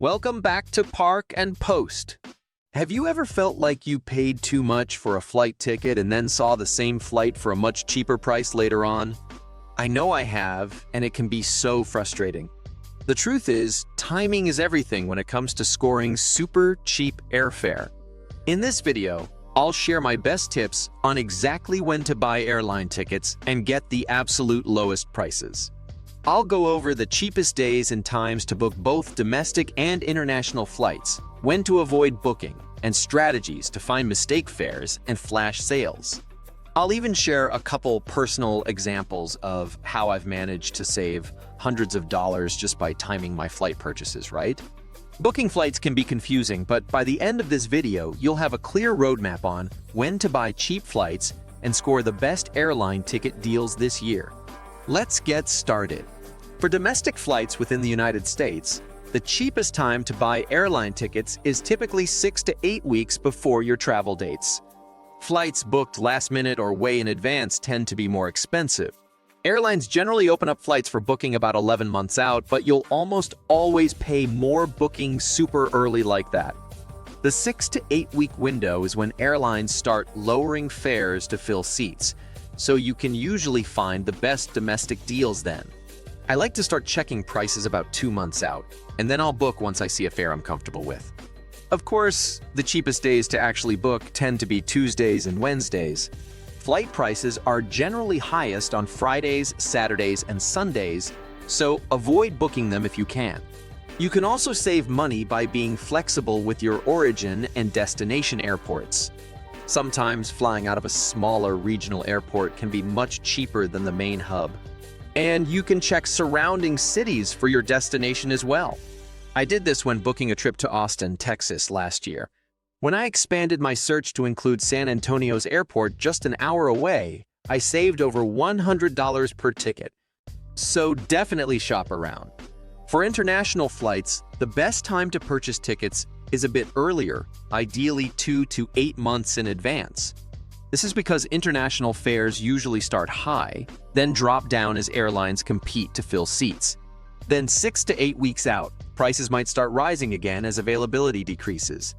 Welcome back to Park and Post. Have you ever felt like you paid too much for a flight ticket and then saw the same flight for a much cheaper price later on? I know I have, and it can be so frustrating. The truth is, timing is everything when it comes to scoring super cheap airfare. In this video, I'll share my best tips on exactly when to buy airline tickets and get the absolute lowest prices. I'll go over the cheapest days and times to book both domestic and international flights, when to avoid booking, and strategies to find mistake fares and flash sales. I'll even share a couple personal examples of how I've managed to save hundreds of dollars just by timing my flight purchases, right? Booking flights can be confusing, but by the end of this video, you'll have a clear roadmap on when to buy cheap flights and score the best airline ticket deals this year. Let's get started. For domestic flights within the United States, the cheapest time to buy airline tickets is typically 6 to 8 weeks before your travel dates. Flights booked last minute or way in advance tend to be more expensive. Airlines generally open up flights for booking about 11 months out, but you'll almost always pay more booking super early like that. The 6 to 8 week window is when airlines start lowering fares to fill seats, so you can usually find the best domestic deals then. I like to start checking prices about 2 months out, and then I'll book once I see a fare I'm comfortable with. Of course, the cheapest days to actually book tend to be Tuesdays and Wednesdays. Flight prices are generally highest on Fridays, Saturdays, and Sundays, so avoid booking them if you can. You can also save money by being flexible with your origin and destination airports. Sometimes flying out of a smaller regional airport can be much cheaper than the main hub. And you can check surrounding cities for your destination as well. I did this when booking a trip to Austin, Texas last year. When I expanded my search to include San Antonio's airport just an hour away, I saved over $100 per ticket. So definitely shop around. For international flights, the best time to purchase tickets is a bit earlier, ideally 2 to 8 months in advance. This is because international fares usually start high, then drop down as airlines compete to fill seats. Then 6 to 8 weeks out, prices might start rising again as availability decreases.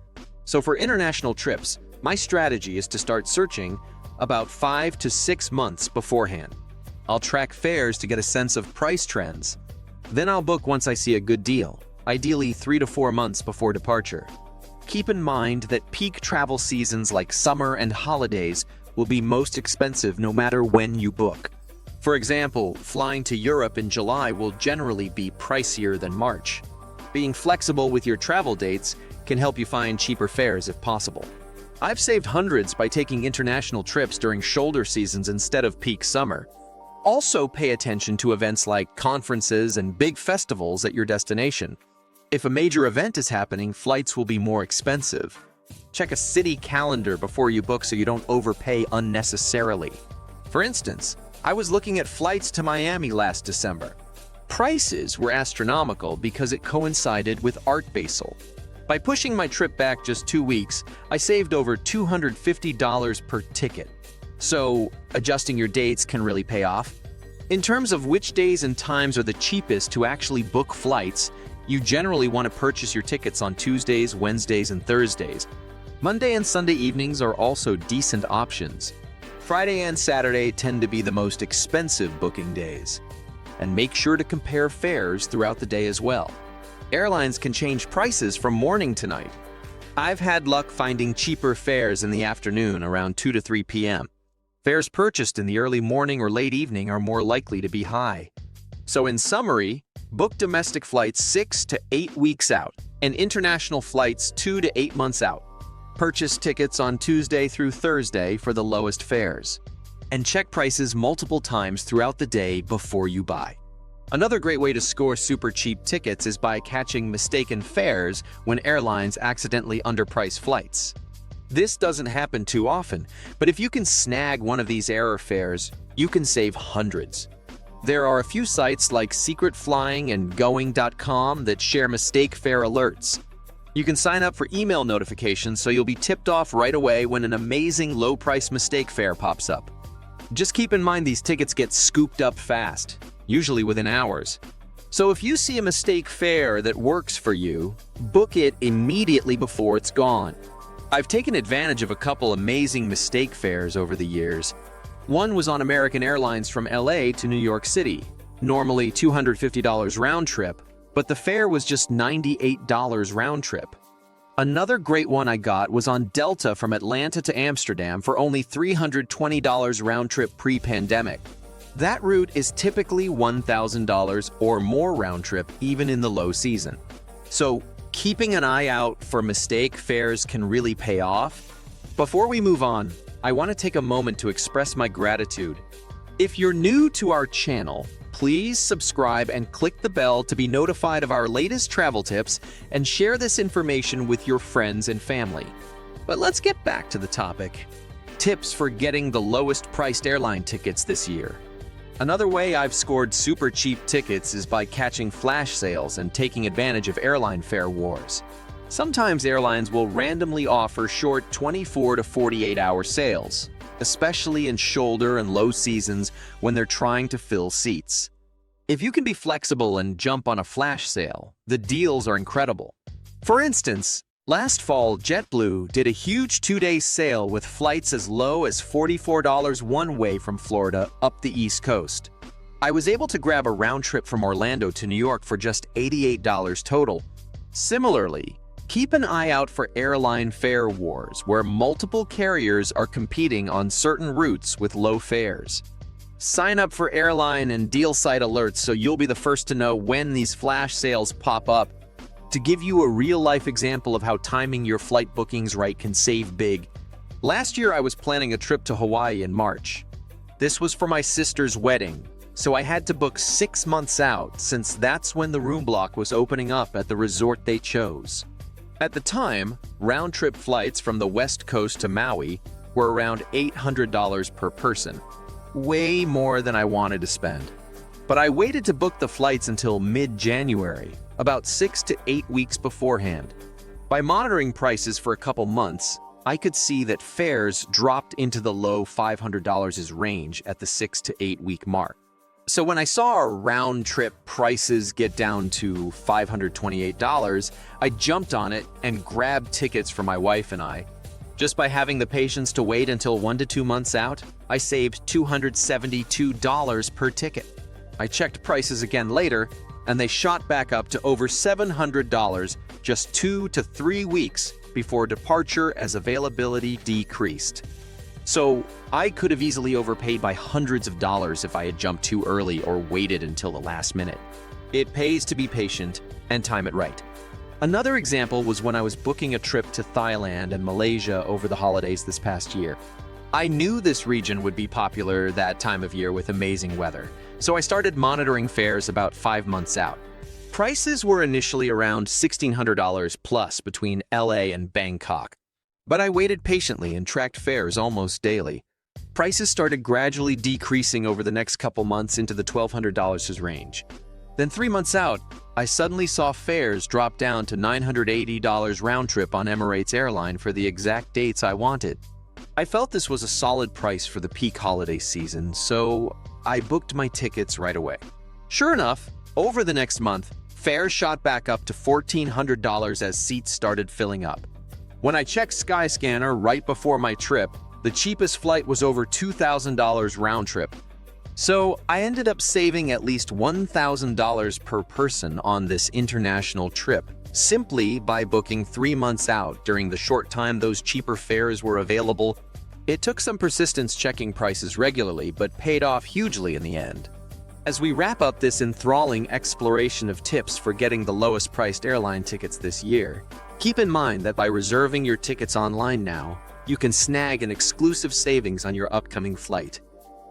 So for international trips, my strategy is to start searching about 5 to 6 months beforehand. I'll track fares to get a sense of price trends. Then I'll book once I see a good deal, ideally 3 to 4 months before departure. Keep in mind that peak travel seasons like summer and holidays will be most expensive no matter when you book. For example, flying to Europe in July will generally be pricier than March. Being flexible with your travel dates can help you find cheaper fares if possible. I've saved hundreds by taking international trips during shoulder seasons instead of peak summer. Also pay attention to events like conferences and big festivals at your destination. If a major event is happening, flights will be more expensive. Check a city calendar before you book so you don't overpay unnecessarily. For instance, I was looking at flights to Miami last December. Prices were astronomical because it coincided with Art Basel. By pushing my trip back just 2 weeks, I saved over $250 per ticket. So, adjusting your dates can really pay off. In terms of which days and times are the cheapest to actually book flights, you generally want to purchase your tickets on Tuesdays, Wednesdays, and Thursdays. Monday and Sunday evenings are also decent options. Friday and Saturday tend to be the most expensive booking days. And make sure to compare fares throughout the day as well. Airlines can change prices from morning to night. I've had luck finding cheaper fares in the afternoon around 2 to 3 p.m. Fares purchased in the early morning or late evening are more likely to be high. So in summary, book domestic flights 6 to 8 weeks out and international flights 2 to 8 months out. Purchase tickets on Tuesday through Thursday for the lowest fares. And check prices multiple times throughout the day before you buy. Another great way to score super cheap tickets is by catching mistaken fares when airlines accidentally underprice flights. This doesn't happen too often, but if you can snag one of these error fares, you can save hundreds. There are a few sites like Secret Flying and Going.com that share mistake fare alerts. You can sign up for email notifications so you'll be tipped off right away when an amazing low-price mistake fare pops up. Just keep in mind these tickets get scooped up fast, usually within hours. So if you see a mistake fare that works for you, book it immediately before it's gone. I've taken advantage of a couple amazing mistake fares over the years. One was on American Airlines from LA to New York City, normally $250 round trip, but the fare was just $98 round trip. Another great one I got was on Delta from Atlanta to Amsterdam for only $320 round trip pre-pandemic. That route is typically $1,000 or more round trip even in the low season. So keeping an eye out for mistake fares can really pay off. Before we move on, I want to take a moment to express my gratitude. If you're new to our channel, please subscribe and click the bell to be notified of our latest travel tips and share this information with your friends and family. But let's get back to the topic. Tips for getting the lowest priced airline tickets this year. Another way I've scored super cheap tickets is by catching flash sales and taking advantage of airline fare wars. Sometimes airlines will randomly offer short 24 to 48-hour sales, especially in shoulder and low seasons when they're trying to fill seats. If you can be flexible and jump on a flash sale, the deals are incredible. For instance, last fall, JetBlue did a huge 2-day sale with flights as low as $44 one way from Florida up the East Coast. I was able to grab a round trip from Orlando to New York for just $88 total. Similarly, keep an eye out for airline fare wars where multiple carriers are competing on certain routes with low fares. Sign up for airline and deal site alerts so you'll be the first to know when these flash sales pop up. To give you a real-life example of how timing your flight bookings right can save big, last year I was planning a trip to Hawaii in March. This was for my sister's wedding, so I had to book 6 months out since that's when the room block was opening up at the resort they chose. At the time, round-trip flights from the West Coast to Maui were around $800 per person, way more than I wanted to spend. But I waited to book the flights until mid-January, about 6 to 8 weeks beforehand. By monitoring prices for a couple months, I could see that fares dropped into the low $500s range at the 6 to 8 week mark. So when I saw our round-trip prices get down to $528, I jumped on it and grabbed tickets for my wife and I. Just by having the patience to wait until 1 to 2 months out, I saved $272 per ticket. I checked prices again later, and they shot back up to over $700 just 2 to 3 weeks before departure as availability decreased. So I could have easily overpaid by hundreds of dollars if I had jumped too early or waited until the last minute. It pays to be patient and time it right. Another example was when I was booking a trip to Thailand and Malaysia over the holidays this past year. I knew this region would be popular that time of year with amazing weather, so I started monitoring fares about 5 months out. Prices were initially around $1,600 plus between LA and Bangkok. But I waited patiently and tracked fares almost daily. Prices started gradually decreasing over the next couple months into the $1,200 range. Then 3 months out, I suddenly saw fares drop down to $980 round trip on Emirates Airline for the exact dates I wanted. I felt this was a solid price for the peak holiday season, so I booked my tickets right away. Sure enough, over the next month, fares shot back up to $1,400 as seats started filling up. When I checked Skyscanner right before my trip, the cheapest flight was over $2,000 round trip. So I ended up saving at least $1,000 per person on this international trip, simply by booking 3 months out during the short time those cheaper fares were available. It took some persistence checking prices regularly, but paid off hugely in the end. As we wrap up this enthralling exploration of tips for getting the lowest priced airline tickets this year, keep in mind that by reserving your tickets online now, you can snag an exclusive savings on your upcoming flight.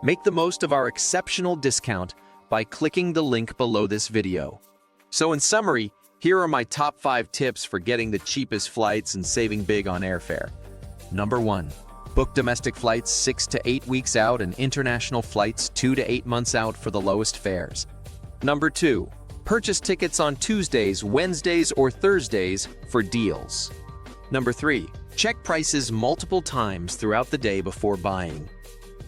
Make the most of our exceptional discount by clicking the link below this video. So in summary, here are my top 5 tips for getting the cheapest flights and saving big on airfare. Number 1. Book domestic flights 6 to 8 weeks out and international flights 2 to 8 months out for the lowest fares. Number 2. Purchase tickets on Tuesdays, Wednesdays, or Thursdays for deals. Number 3. Check prices multiple times throughout the day before buying.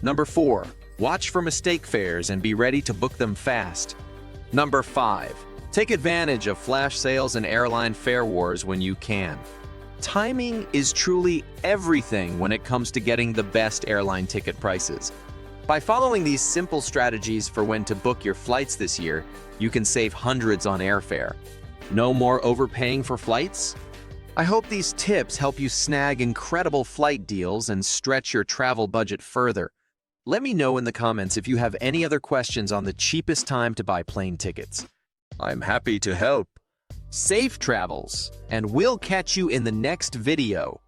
Number 4. Watch for mistake fares and be ready to book them fast. Number 5. Take advantage of flash sales and airline fare wars when you can. Timing is truly everything when it comes to getting the best airline ticket prices. By following these simple strategies for when to book your flights this year, you can save hundreds on airfare. No more overpaying for flights? I hope these tips help you snag incredible flight deals and stretch your travel budget further. Let me know in the comments if you have any other questions on the cheapest time to buy plane tickets. I'm happy to help. Safe travels, and we'll catch you in the next video.